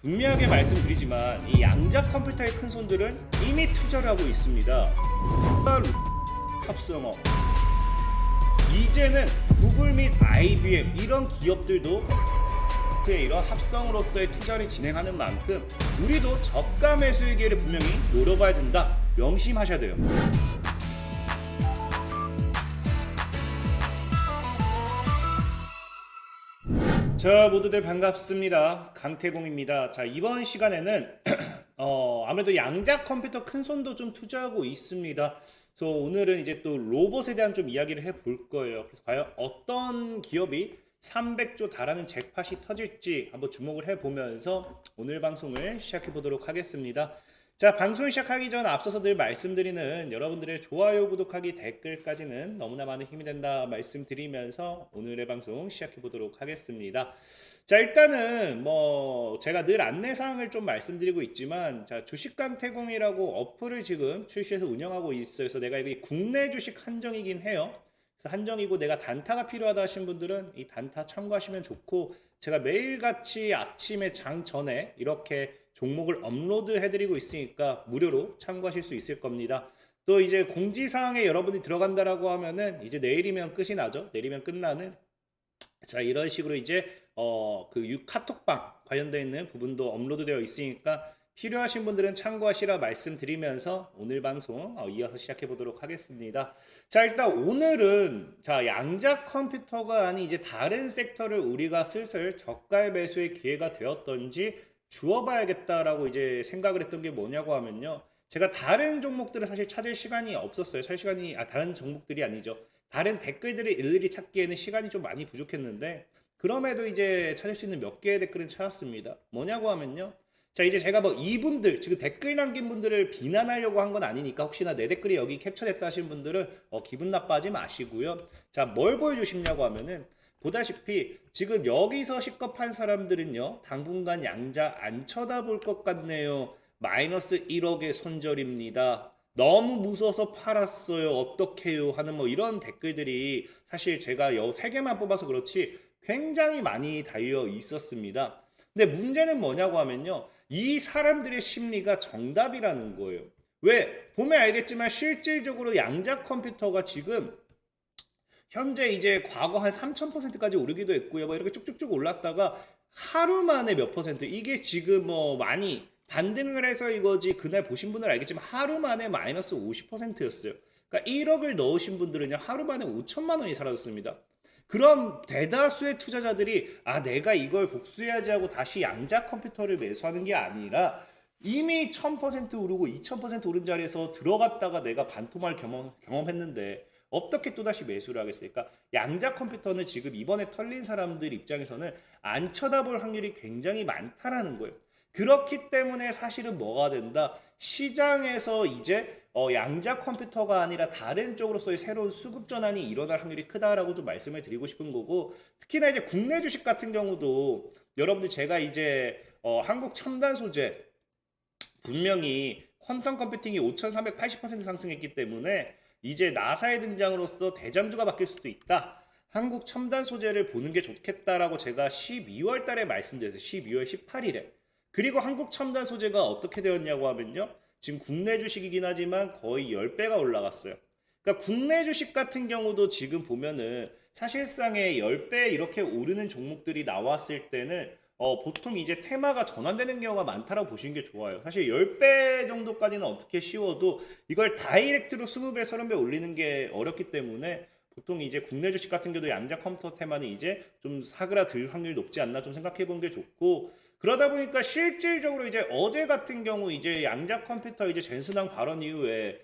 분명하게 말씀드리지만 이 양자 컴퓨터의 큰 손들은 이미 투자를 하고 있습니다. 탑승어, 이제는 구글 및 IBM 이런 기업들도 이런 합성으로서의 투자를 진행하는 만큼 우리도 저가 매수의 기회를 분명히 노려봐야 된다. 명심하셔야 돼요. 자, 모두들 반갑습니다. 강태공입니다. 자, 이번 시간에는 아무래도 양자 컴퓨터 큰 손도 좀 투자하고 있습니다. 그래서 오늘은 이제 또 로봇에 대한 좀 이야기를 해볼 거예요. 그래서 과연 어떤 기업이 300조 달하는 잭팟이 터질지 한번 주목을 해보면서 오늘 방송을 시작해 보도록 하겠습니다. 자, 방송 시작하기 전 앞서서 늘 말씀드리는 여러분들의 좋아요, 구독하기, 댓글까지는 너무나 많은 힘이 된다 말씀드리면서 오늘의 방송 시작해 보도록 하겠습니다. 자, 일단은 제가 늘 안내사항을 좀 말씀드리고 있지만, 자, 주식강태공이라고 어플을 지금 출시해서 운영하고 있어요. 그래서 내가 이게 국내 주식 한정이긴 해요. 그래서 한정이고 내가 단타가 필요하다 하신 분들은 이 단타 참고하시면 좋고, 제가 매일같이 아침에 장 전에 이렇게 종목을 업로드 해드리고 있으니까 무료로 참고하실 수 있을 겁니다. 또 이제 공지사항에 여러분이 들어간다라고 하면은 이제 내일이면 끝이 나죠. 내일이면 끝나는, 자, 이런 식으로 이제 카톡방 관련되어 있는 부분도 업로드되어 있으니까 필요하신 분들은 참고하시라 말씀드리면서 오늘 방송 이어서 시작해 보도록 하겠습니다. 자, 일단 오늘은 양자 컴퓨터가 아닌 이제 다른 섹터를 우리가 슬슬 저가의 매수의 기회가 되었던지 주워봐야겠다라고 이제 생각을 했던 게 뭐냐고 하면요, 제가 다른 종목들을 사실 찾을 시간이 없었어요. 다른 종목들이 아니죠. 다른 댓글들을 일일이 찾기에는 시간이 좀 많이 부족했는데, 그럼에도 이제 찾을 수 있는 몇 개의 댓글은 찾았습니다. 뭐냐고 하면요, 자, 이제 제가 이분들 지금 댓글 남긴 분들을 비난하려고 한 건 아니니까 혹시나 내 댓글이 여기 캡처됐다 하신 분들은 기분 나빠하지 마시고요. 자, 뭘 보여주시냐고 하면은, 보다시피 지금 여기서 시겁한 사람들은요, 당분간 양자 안 쳐다볼 것 같네요. 마이너스 1억의 손절입니다. 너무 무서워서 팔았어요. 어떡해요? 하는 이런 댓글들이 사실 제가 3개만 뽑아서 그렇지 굉장히 많이 달려 있었습니다. 근데 문제는 뭐냐고 하면요, 이 사람들의 심리가 정답이라는 거예요. 왜? 보면 알겠지만 실질적으로 양자 컴퓨터가 지금 현재 이제 과거 한 3000%까지 오르기도 했고요. 이렇게 쭉쭉쭉 올랐다가 하루 만에 몇 퍼센트, 이게 지금 많이 반등을 해서 이거지, 그날 보신 분들 알겠지만 하루 만에 마이너스 50%였어요. 그러니까 1억을 넣으신 분들은요, 하루 만에 5천만 원이 사라졌습니다. 그럼 대다수의 투자자들이 내가 이걸 복수해야지 하고 다시 양자 컴퓨터를 매수하는 게 아니라 이미 1000% 오르고 2000% 오른 자리에서 들어갔다가 내가 반토막 경험했는데 어떻게 또다시 매수를 하겠습니까? 양자 컴퓨터는 지금 이번에 털린 사람들 입장에서는 안 쳐다볼 확률이 굉장히 많다라는 거예요. 그렇기 때문에 사실은 뭐가 된다? 시장에서 이제 양자 컴퓨터가 아니라 다른 쪽으로서의 새로운 수급 전환이 일어날 확률이 크다라고 좀 말씀을 드리고 싶은 거고, 특히나 이제 국내 주식 같은 경우도 여러분들 제가 이제 한국 첨단 소재, 분명히 퀀텀 컴퓨팅이 5,380% 상승했기 때문에 이제 나사의 등장으로서 대장주가 바뀔 수도 있다. 한국 첨단 소재를 보는 게 좋겠다라고 제가 12월 달에 말씀드렸어요. 12월 18일에. 그리고 한국 첨단 소재가 어떻게 되었냐고 하면요, 지금 국내 주식이긴 하지만 거의 10배가 올라갔어요. 그러니까 국내 주식 같은 경우도 지금 보면은 사실상의 10배 이렇게 오르는 종목들이 나왔을 때는 보통 이제 테마가 전환되는 경우가 많다라고 보시는 게 좋아요. 사실 10배 정도까지는 어떻게 쉬워도 이걸 다이렉트로 20배, 30배 올리는 게 어렵기 때문에 보통 이제 국내 주식 같은 경우도 양자 컴퓨터 테마는 이제 좀 사그라들 확률이 높지 않나 좀 생각해 보는 게 좋고, 그러다 보니까 실질적으로 이제 어제 같은 경우 이제 양자 컴퓨터 이제 젠슨왕 발언 이후에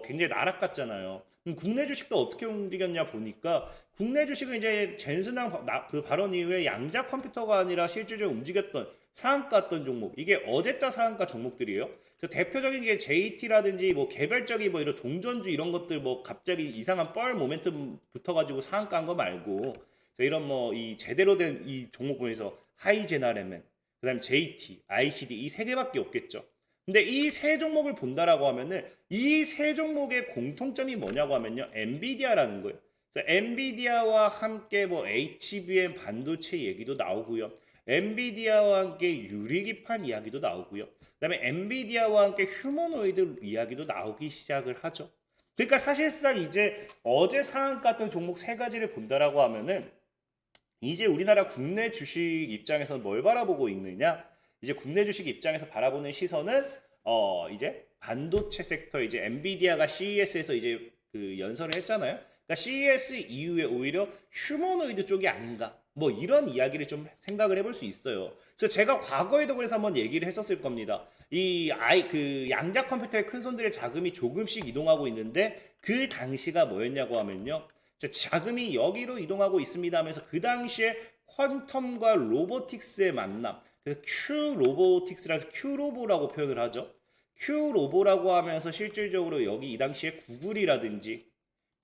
굉장히 나락갔잖아요. 국내 주식도 어떻게 움직였냐 보니까 국내 주식은 이제 젠슨왕 그 발언 이후에 양자 컴퓨터가 아니라 실질적으로 움직였던 상한가였던 종목, 이게 어제자 상한가 종목들이에요. 그래서 대표적인 게 JT라든지 개별적인 이런 동전주 이런 것들 갑자기 이상한 뻘 모멘텀 붙어가지고 상한가한 거 말고, 이런 이 제대로 된 이 종목 중에서 하이제나레멘, 그다음에 JT, ICD 이 3개밖에 없겠죠. 근데 이 3종목을 본다라고 하면은 이 3종목의 공통점이 뭐냐고 하면요, 엔비디아라는 거예요. 그래서 엔비디아와 함께 HBM 반도체 얘기도 나오고요. 엔비디아와 함께 유리기판 이야기도 나오고요. 그다음에 엔비디아와 함께 휴머노이드 이야기도 나오기 시작을 하죠. 그러니까 사실상 이제 어제 상한가 같은 종목 세 가지를 본다라고 하면은 이제 우리나라 국내 주식 입장에서 뭘 바라보고 있느냐? 이제 국내 주식 입장에서 바라보는 시선은 이제 반도체 섹터 이제 엔비디아가 CES에서 이제 그 연설을 했잖아요. 그러니까 CES 이후에 오히려 휴머노이드 쪽이 아닌가? 뭐 이런 이야기를 좀 생각을 해볼 수 있어요. 그래서 제가 과거에도 그래서 한번 얘기를 했었을 겁니다. 그 양자 컴퓨터의 큰 손들의 자금이 조금씩 이동하고 있는데 그 당시가 뭐였냐고 하면요. 자금이 여기로 이동하고 있습니다 하면서 그 당시에 퀀텀과 로보틱스의 만남. 그래서 Q로보틱스라서 Q로보라고 표현을 하죠. Q로보라고 하면서 실질적으로 여기 이 당시에 구글이라든지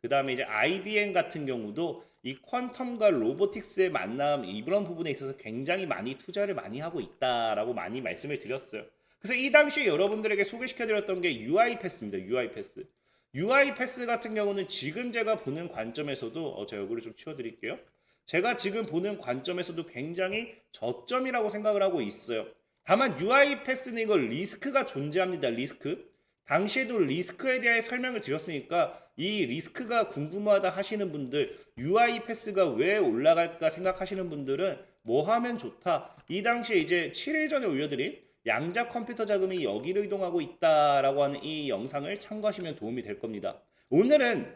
그 다음에 이제 IBM 같은 경우도 이 퀀텀과 로보틱스의 만남 이런 부분에 있어서 굉장히 많이 투자를 많이 하고 있다라고 많이 말씀을 드렸어요. 그래서 이 당시에 여러분들에게 소개시켜드렸던 게 UiPath입니다. UiPath. UiPath 같은 경우는 지금 제가 보는 관점에서도 제가 얼굴을 좀 치워드릴게요. 제가 지금 보는 관점에서도 굉장히 저점이라고 생각을 하고 있어요. 다만 UiPath는 이걸 리스크가 존재합니다. 리스크. 당시에도 리스크에 대해 설명을 드렸으니까 이 리스크가 궁금하다 하시는 분들, UiPath가 왜 올라갈까 생각하시는 분들은 뭐 하면 좋다. 이 당시에 이제 7일 전에 올려드린 양자 컴퓨터 자금이 여기로 이동하고 있다라고 하는 이 영상을 참고하시면 도움이 될 겁니다. 오늘은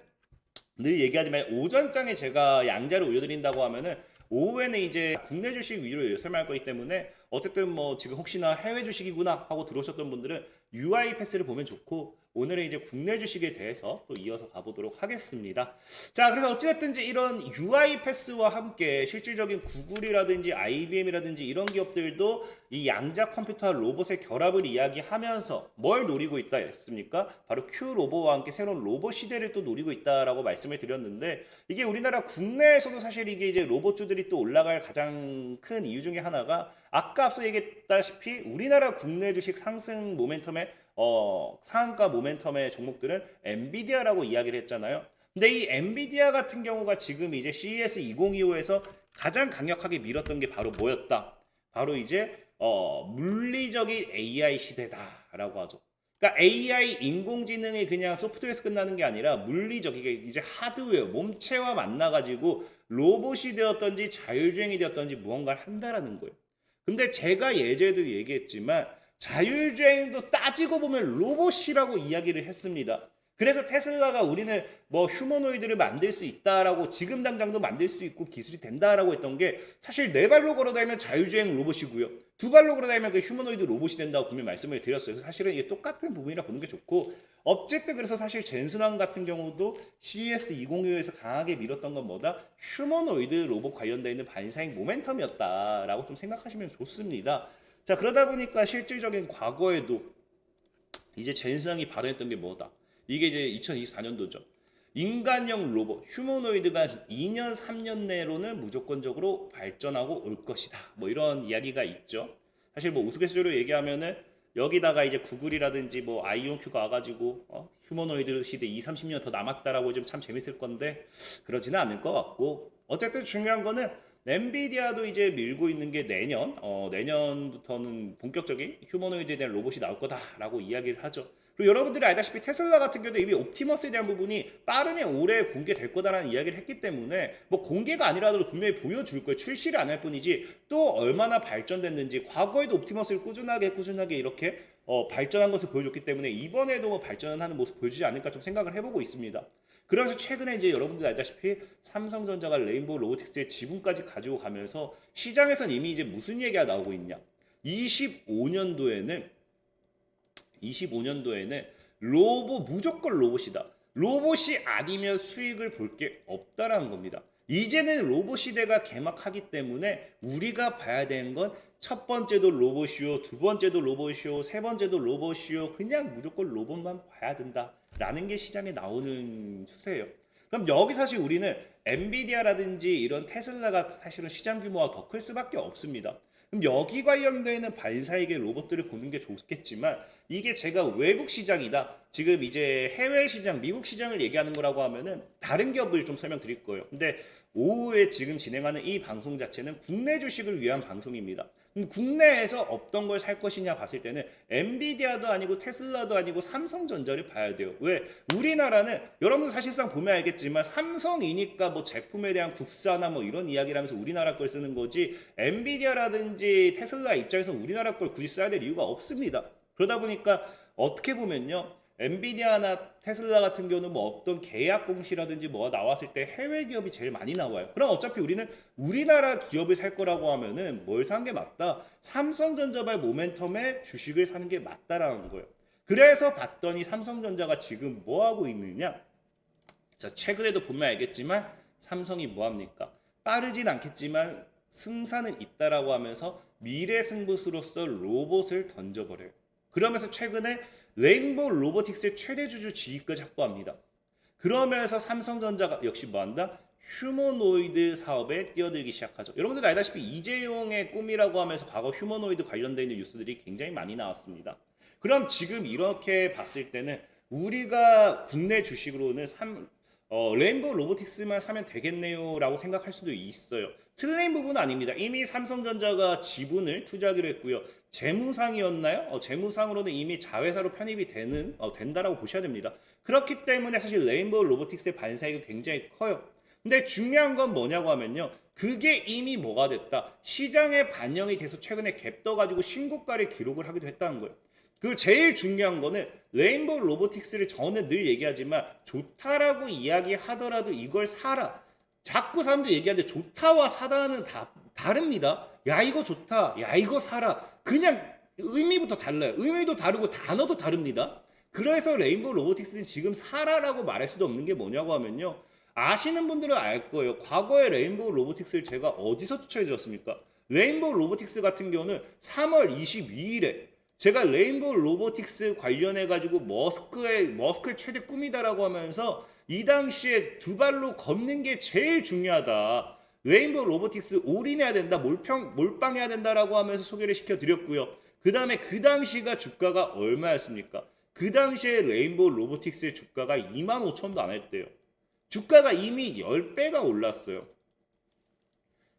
늘 얘기하지만 오전장에 제가 양자를 올려드린다고 하면은 오후에는 이제 국내 주식 위로 설명할 거기 때문에 어쨌든 뭐 지금 혹시나 해외 주식이구나 하고 들어오셨던 분들은 UiPath를 보면 좋고 오늘은 이제 국내 주식에 대해서 또 이어서 가보도록 하겠습니다. 자, 그래서 어찌됐든지 이런 UiPath와 함께 실질적인 구글이라든지 IBM이라든지 이런 기업들도 이 양자 컴퓨터 로봇의 결합을 이야기하면서 뭘 노리고 있다 했습니까? 바로 Q로봇과 함께 새로운 로봇 시대를 또 노리고 있다라고 말씀을 드렸는데 이게 우리나라 국내에서도 사실 이게 이제 로봇주들이 또 올라갈 가장 큰 이유 중에 하나가 아까 앞서 얘기했다시피 우리나라 국내 주식 상승 모멘텀의 상한가 모멘텀의 종목들은 엔비디아라고 이야기를 했잖아요. 근데 이 엔비디아 같은 경우가 지금 이제 CES 2025에서 가장 강력하게 밀었던 게 바로 뭐였다? 바로 이제 물리적인 AI 시대다라고 하죠. 그러니까 AI 인공지능이 그냥 소프트웨어에서 끝나는 게 아니라 물리적이게 이제 하드웨어 몸체와 만나가지고 로봇이 되었던지 자율주행이 되었던지 무언가를 한다라는 거예요. 근데 제가 예전에도 얘기했지만 자율주행도 따지고 보면 로봇이라고 이야기를 했습니다. 그래서 테슬라가 우리는 뭐 휴머노이드를 만들 수 있다라고 지금 당장도 만들 수 있고 기술이 된다라고 했던 게 사실 네 발로 걸어다니면 자율주행 로봇이고요. 두 발로 걸어다니면 그 휴머노이드 로봇이 된다고 분명히 말씀을 드렸어요. 그래서 사실은 이게 똑같은 부분이라 보는 게 좋고 어쨌든 그래서 사실 젠슨왕 같은 경우도 CES 2025에서 강하게 밀었던 건 뭐다? 휴머노이드 로봇 관련되어 있는 반사행 모멘텀이었다라고 좀 생각하시면 좋습니다. 자, 그러다 보니까 실질적인 과거에도 이제 젠슨왕이 발언했던 게 뭐다? 이게 이제 2024년도죠. 인간형 로봇, 휴머노이드가 2년, 3년 내로는 무조건적으로 발전하고 올 것이다. 뭐 이런 이야기가 있죠. 사실 뭐 우스갯소리로 얘기하면은 여기다가 이제 구글이라든지 뭐 아이온큐가 와가지고 휴머노이드 시대 2, 30년 더 남았다라고 좀 참 재밌을 건데 그러지는 않을 것 같고 어쨌든 중요한 거는 엔비디아도 이제 밀고 있는 게 내년부터는 본격적인 휴머노이드에 대한 로봇이 나올 거다라고 이야기를 하죠. 그리고 여러분들이 알다시피 테슬라 같은 경우도 이미 옵티머스에 대한 부분이 빠르면 올해 공개될 거다라는 이야기를 했기 때문에 뭐 공개가 아니라도 분명히 보여줄 거예요. 출시를 안 할 뿐이지 또 얼마나 발전됐는지 과거에도 옵티머스를 꾸준하게 이렇게 발전한 것을 보여줬기 때문에 이번에도 뭐 발전하는 모습 보여주지 않을까 좀 생각을 해보고 있습니다. 그래서 최근에 이제 여러분들 알다시피 삼성전자가 레인보우 로보틱스의 지분까지 가지고 가면서 시장에선 이미 이제 무슨 얘기가 나오고 있냐? 25년도에는 무조건 로봇이다. 로봇이 아니면 수익을 볼 게 없다라는 겁니다. 이제는 로봇 시대가 개막하기 때문에 우리가 봐야 되는 건 첫 번째도 로봇이요, 두 번째도 로봇이요, 세 번째도 로봇이요. 그냥 무조건 로봇만 봐야 된다라는 게 시장에 나오는 추세예요. 그럼 여기 사실 우리는 엔비디아라든지 이런 테슬라가 사실은 시장 규모가 더 클 수밖에 없습니다. 그럼 여기 관련되는 반사이익의 로봇들을 보는 게 좋겠지만 이게 제가 외국 시장이다. 지금 이제 해외 시장, 미국 시장을 얘기하는 거라고 하면은 다른 기업을 좀 설명드릴 거예요. 근데 오후에 지금 진행하는 이 방송 자체는 국내 주식을 위한 방송입니다. 국내에서 어떤 걸 살 것이냐 봤을 때는 엔비디아도 아니고 테슬라도 아니고 삼성전자를 봐야 돼요. 왜? 우리나라는 여러분 사실상 보면 알겠지만 삼성이니까 뭐 제품에 대한 국산화 뭐 이런 이야기를 하면서 우리나라 걸 쓰는 거지 엔비디아라든지 테슬라 입장에서 우리나라 걸 굳이 써야 될 이유가 없습니다. 그러다 보니까 어떻게 보면요. 엔비디아나 테슬라 같은 경우는 뭐 어떤 계약 공시라든지 뭐가 나왔을 때 해외 기업이 제일 많이 나와요. 그럼 어차피 우리는 우리나라 기업을 살 거라고 하면은 뭘 사는 게 맞다? 삼성전자발 모멘텀의 주식을 사는 게 맞다라는 거예요. 그래서 봤더니 삼성전자가 지금 뭐 하고 있느냐? 자, 최근에도 보면 알겠지만 삼성이 뭐 합니까? 빠르진 않겠지만 승산은 있다라고 하면서 미래 승부수로서 로봇을 던져버려요. 그러면서 최근에 레인보우 로보틱스의 최대 주주 지위까지 확보합니다. 그러면서 삼성전자가 역시 뭐한다? 휴머노이드 사업에 뛰어들기 시작하죠. 여러분들 알다시피 이재용의 꿈이라고 하면서 과거 휴머노이드 관련되어 있는 뉴스들이 굉장히 많이 나왔습니다. 그럼 지금 이렇게 봤을 때는 우리가 국내 주식으로는 레인보우 로보틱스만 사면 되겠네요 라고 생각할 수도 있어요. 틀린 부분은 아닙니다. 이미 삼성전자가 지분을 투자하기로 했고요. 재무상이었나요? 재무상으로는 이미 자회사로 편입이 된다라고 보셔야 됩니다. 그렇기 때문에 사실 레인보우 로보틱스의 반사이익이 굉장히 커요. 근데 중요한 건 뭐냐고 하면요. 그게 이미 뭐가 됐다. 시장에 반영이 돼서 최근에 갭 떠가지고 신고가를 기록을 하기도 했다는 거예요. 그 제일 중요한 거는 레인보우 로보틱스를 저는 늘 얘기하지만 좋다라고 이야기하더라도 이걸 사라. 자꾸 사람들이 얘기하는데 좋다와 사다는 다릅니다. 야 이거 좋다. 야 이거 사라. 그냥 의미부터 달라요. 의미도 다르고 단어도 다릅니다. 그래서 레인보우 로보틱스는 지금 사라라고 말할 수도 없는 게 뭐냐고 하면요. 아시는 분들은 알 거예요. 과거에 레인보우 로보틱스를 제가 어디서 추천해 드렸습니까? 레인보우 로보틱스 같은 경우는 3월 22일에 제가 레인보우 로보틱스 관련해가지고 머스크의 최대 꿈이다라고 하면서 이 당시에 두 발로 걷는 게 제일 중요하다. 레인보우 로보틱스 올인해야 된다. 몰빵해야 된다라고 하면서 소개를 시켜드렸고요. 그 다음에 그 당시가 주가가 얼마였습니까? 그 당시에 레인보우 로보틱스의 주가가 25,000도 안 했대요. 주가가 이미 10배가 올랐어요.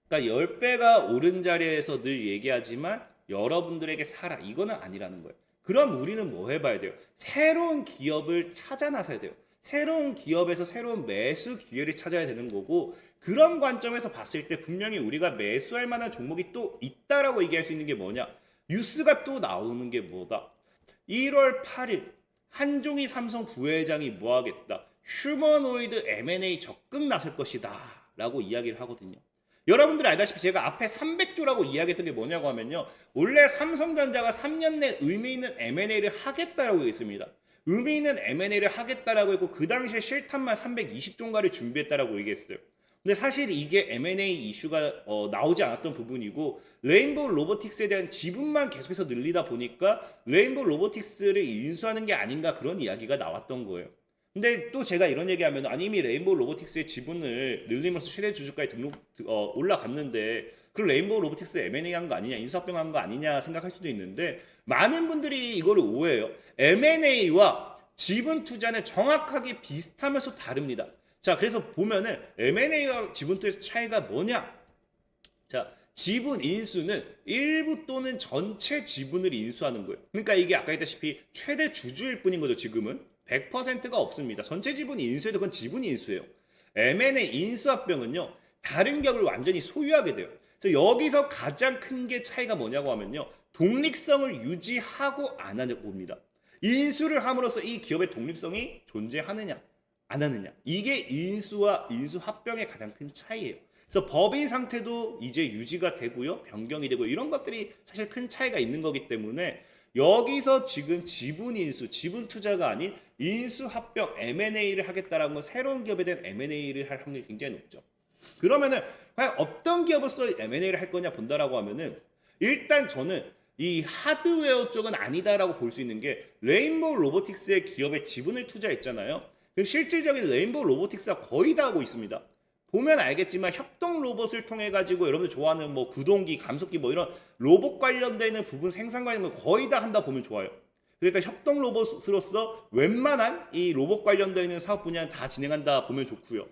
그러니까 10배가 오른 자리에서 늘 얘기하지만 여러분들에게 사라. 이거는 아니라는 거예요. 그럼 우리는 뭐 해봐야 돼요? 새로운 기업을 찾아 나서야 돼요. 새로운 기업에서 새로운 매수 기회를 찾아야 되는 거고 그런 관점에서 봤을 때 분명히 우리가 매수할 만한 종목이 또 있다라고 얘기할 수 있는 게 뭐냐? 뉴스가 또 나오는 게 뭐다? 1월 8일 한종희 삼성 부회장이 뭐 하겠다? 휴머노이드 M&A 적극 나설 것이다 라고 이야기를 하거든요. 여러분들이 알다시피 제가 앞에 300조라고 이야기했던 게 뭐냐고 하면요. 원래 삼성전자가 3년 내 의미 있는 M&A를 하겠다라고 했습니다. 의미 있는 M&A를 하겠다라고 했고 그 당시에 실탄만 320조인가를 준비했다라고 얘기했어요. 근데 사실 이게 M&A 이슈가 나오지 않았던 부분이고 레인보우 로보틱스에 대한 지분만 계속해서 늘리다 보니까 레인보우 로보틱스를 인수하는 게 아닌가 그런 이야기가 나왔던 거예요. 근데 또 제가 이런 얘기하면 아니 이미 레인보우 로보틱스의 지분을 늘리면서 최대 주주까지 올라갔는데 그럼 레인보우 로보틱스 M&A 한 거 아니냐 인수합병한 거 아니냐 생각할 수도 있는데 많은 분들이 이거를 오해해요. M&A와 지분 투자는 정확하게 비슷하면서 다릅니다. 자 그래서 보면은 M&A와 지분 투자의 차이가 뭐냐? 자 지분 인수는 일부 또는 전체 지분을 인수하는 거예요. 그러니까 이게 아까 했다시피 최대 주주일 뿐인 거죠. 지금은 100%가 없습니다. 전체 지분이 인수해도 그건 지분이 인수예요. M&A 인수합병은요. 다른 기업을 완전히 소유하게 돼요. 그래서 여기서 가장 큰 게 차이가 뭐냐고 하면요. 독립성을 유지하고 안 하는 겁니다. 인수를 함으로써 이 기업의 독립성이 존재하느냐 안 하느냐. 이게 인수와 인수합병의 가장 큰 차이예요. 그래서 법인 상태도 이제 유지가 되고요. 변경이 되고 이런 것들이 사실 큰 차이가 있는 거기 때문에 여기서 지금 지분 인수, 지분 투자가 아닌 인수 합병 M&A를 하겠다라는 건 새로운 기업에 대한 M&A를 할 확률이 굉장히 높죠. 그러면은 과연 어떤 기업으로서 M&A를 할 거냐 본다라고 하면은 일단 저는 이 하드웨어 쪽은 아니다라고 볼 수 있는 게 레인보우 로보틱스의 기업에 지분을 투자했잖아요. 그럼 실질적인 레인보우 로보틱스가 거의 다 하고 있습니다. 보면 알겠지만 협동 로봇을 통해 가지고 여러분들 좋아하는 뭐 구동기, 감속기 뭐 이런 로봇 관련되는 부분 생산 관련된 거 거의 다 한다 보면 좋아요. 그러니까 협동 로봇으로서 웬만한 이 로봇 관련되는 사업 분야는 다 진행한다 보면 좋고요.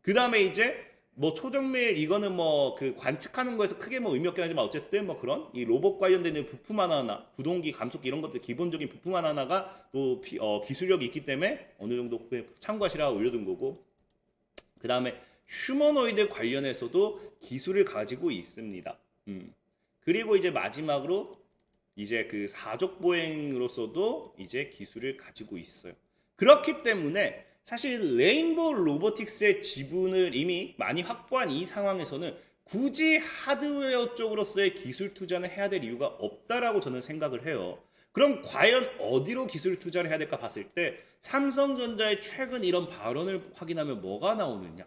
그 다음에 이제 뭐 초정밀 이거는 뭐 그 관측하는 거에서 크게 뭐 의미 없긴 하지만 어쨌든 뭐 그런 이 로봇 관련되는 부품 하나하나 구동기, 감속기 이런 것들 기본적인 부품 하나하나가 또 기술력이 있기 때문에 어느 정도 참고하시라 올려둔 거고, 그 다음에 휴머노이드 관련해서도 기술을 가지고 있습니다. 그리고 이제 마지막으로 이제 그 사족 보행으로서도 이제 기술을 가지고 있어요. 그렇기 때문에 사실 레인보우 로보틱스의 지분을 이미 많이 확보한 이 상황에서는 굳이 하드웨어 쪽으로서의 기술 투자는 해야 될 이유가 없다라고 저는 생각을 해요. 그럼 과연 어디로 기술 투자를 해야 될까 봤을 때 삼성전자의 최근 이런 발언을 확인하면 뭐가 나오느냐?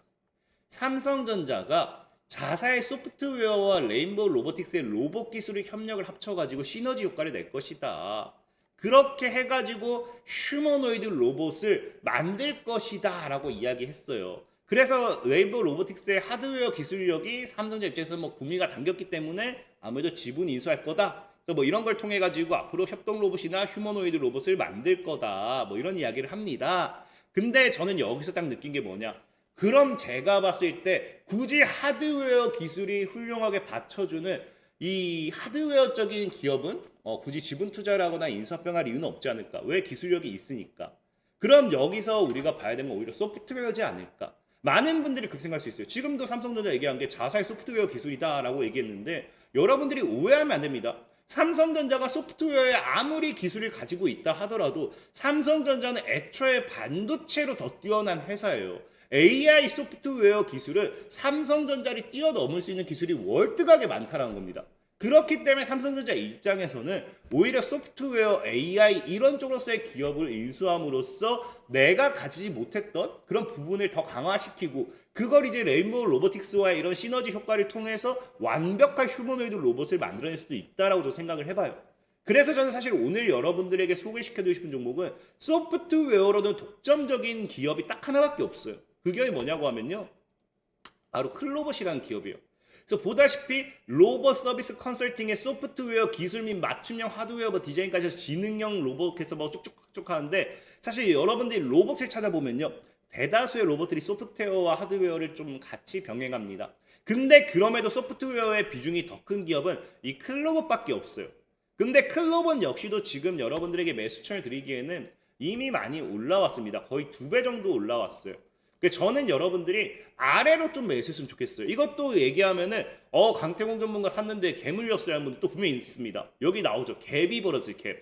삼성전자가 자사의 소프트웨어와 레인보우 로보틱스의 로봇 기술의 협력을 합쳐가지고 시너지 효과를 낼 것이다. 그렇게 해가지고 휴머노이드 로봇을 만들 것이다 라고 이야기했어요. 그래서 레인보우 로보틱스의 하드웨어 기술력이 삼성전자 입장에서 뭐 구미가 담겼기 때문에 아무래도 지분 인수할 거다. 그래서 뭐 이런 걸 통해 가지고 앞으로 협동 로봇이나 휴머노이드 로봇을 만들 거다. 뭐 이런 이야기를 합니다. 근데 저는 여기서 딱 느낀 게 뭐냐? 그럼 제가 봤을 때 굳이 하드웨어 기술이 훌륭하게 받쳐주는 이 하드웨어적인 기업은 굳이 지분 투자를 하거나 인수합병할 이유는 없지 않을까? 왜? 기술력이 있으니까. 그럼 여기서 우리가 봐야 되는 건 오히려 소프트웨어지 않을까? 많은 분들이 그렇게 생각할 수 있어요. 지금도 삼성전자 얘기한 게 자사의 소프트웨어 기술이다라고 얘기했는데 여러분들이 오해하면 안 됩니다. 삼성전자가 소프트웨어에 아무리 기술을 가지고 있다 하더라도 삼성전자는 애초에 반도체로 더 뛰어난 회사예요. AI 소프트웨어 기술을 삼성전자를 뛰어넘을 수 있는 기술이 월등하게 많다는 겁니다. 그렇기 때문에 삼성전자 입장에서는 오히려 소프트웨어, AI 이런 쪽으로서의 기업을 인수함으로써 내가 가지지 못했던 그런 부분을 더 강화시키고 그걸 이제 레인보우 로보틱스와의 이런 시너지 효과를 통해서 완벽한 휴머노이드 로봇을 만들어낼 수도 있다라고 생각을 해봐요. 그래서 저는 사실 오늘 여러분들에게 소개시켜드리고 싶은 종목은 소프트웨어로는 독점적인 기업이 딱 하나밖에 없어요. 그 기업이 뭐냐고 하면요, 바로 클로봇이라는 기업이에요. 그래서 보다시피 로봇 서비스 컨설팅의 소프트웨어 기술 및 맞춤형 하드웨어 디자인까지 해서 지능형 로봇에서 뭐 쭉쭉쭉 하는데 사실 여러분들이 로봇을 찾아보면요, 대다수의 로봇들이 소프트웨어와 하드웨어를 좀 같이 병행합니다. 근데 그럼에도 소프트웨어의 비중이 더 큰 기업은 이 클로봇밖에 없어요. 근데 클로봇 역시도 지금 여러분들에게 매수천을 드리기에는 이미 많이 올라왔습니다. 거의 2배 정도 올라왔어요. 저는 여러분들이 아래로 좀 매수했으면 좋겠어요. 이것도 얘기하면은 강태공 전문가 샀는데 갭 물렸어요 하는 분들 또 분명히 있습니다. 여기 나오죠. 갭이 벌어졌어요. 갭.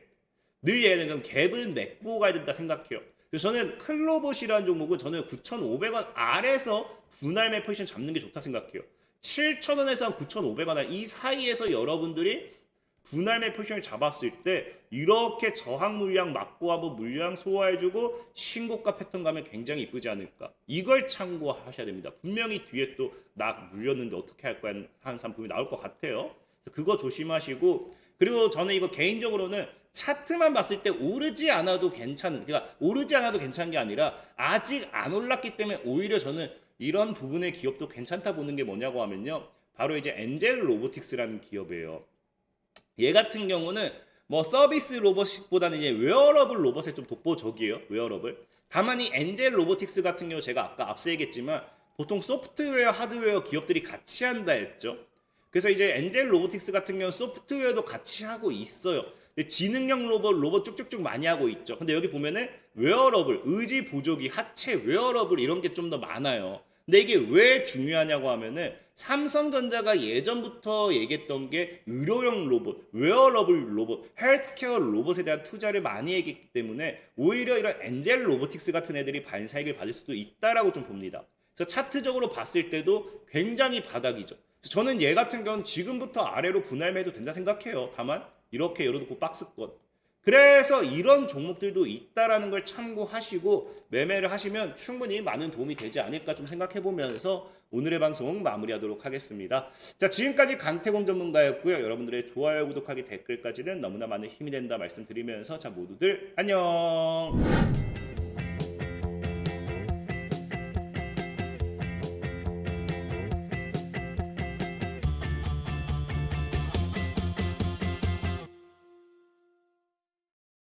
늘 얘기하는 갭을 메꾸고 가야 된다 생각해요. 그래서 저는 클로봇이라는 종목은 저는 9,500원 아래에서 분할매 포지션 잡는 게 좋다 생각해요. 7,000원에서 한 9,500원 이 사이에서 여러분들이 분할매 포지션을 잡았을 때 이렇게 저항 물량 막고 하고 물량 소화해주고 신고가 패턴 가면 굉장히 이쁘지 않을까? 이걸 참고하셔야 됩니다. 분명히 뒤에 또 나 물렸는데 어떻게 할 거야 하는 상품이 나올 것 같아요. 그래서 그거 조심하시고, 그리고 저는 이거 개인적으로는 차트만 봤을 때 오르지 않아도 괜찮은, 그러니까 오르지 않아도 괜찮은 게 아니라 아직 안 올랐기 때문에 오히려 저는 이런 부분의 기업도 괜찮다 보는 게 뭐냐고 하면요, 바로 이제 엔젤 로보틱스라는 기업이에요. 얘 같은 경우는 뭐 서비스 로봇보다는 이제 웨어러블 로봇에 좀 독보적이에요. 웨어러블. 다만 이 엔젤 로보틱스 같은 경우 제가 아까 앞서 얘기했지만 보통 소프트웨어, 하드웨어 기업들이 같이 한다 했죠. 그래서 이제 엔젤 로보틱스 같은 경우는 소프트웨어도 같이 하고 있어요. 지능형 로봇 쭉쭉쭉 많이 하고 있죠. 근데 여기 보면은 웨어러블, 의지 보조기, 하체 웨어러블 이런 게 좀 더 많아요. 근데 이게 왜 중요하냐고 하면은 삼성전자가 예전부터 얘기했던 게 의료용 로봇, 웨어러블 로봇, 헬스케어 로봇에 대한 투자를 많이 했기 때문에 오히려 이런 엔젤 로보틱스 같은 애들이 반사이익을 받을 수도 있다라고 좀 봅니다. 그래서 차트적으로 봤을 때도 굉장히 바닥이죠. 그래서 저는 얘 같은 경우는 지금부터 아래로 분할매도 된다 생각해요. 다만 이렇게 열어놓고 박스권. 그래서 이런 종목들도 있다라는 걸 참고하시고 매매를 하시면 충분히 많은 도움이 되지 않을까 좀 생각해 보면서 오늘의 방송 마무리하도록 하겠습니다. 자, 지금까지 강태공 전문가였고요. 여러분들의 좋아요, 구독하기, 댓글까지는 너무나 많은 힘이 된다 말씀드리면서 자, 모두들 안녕.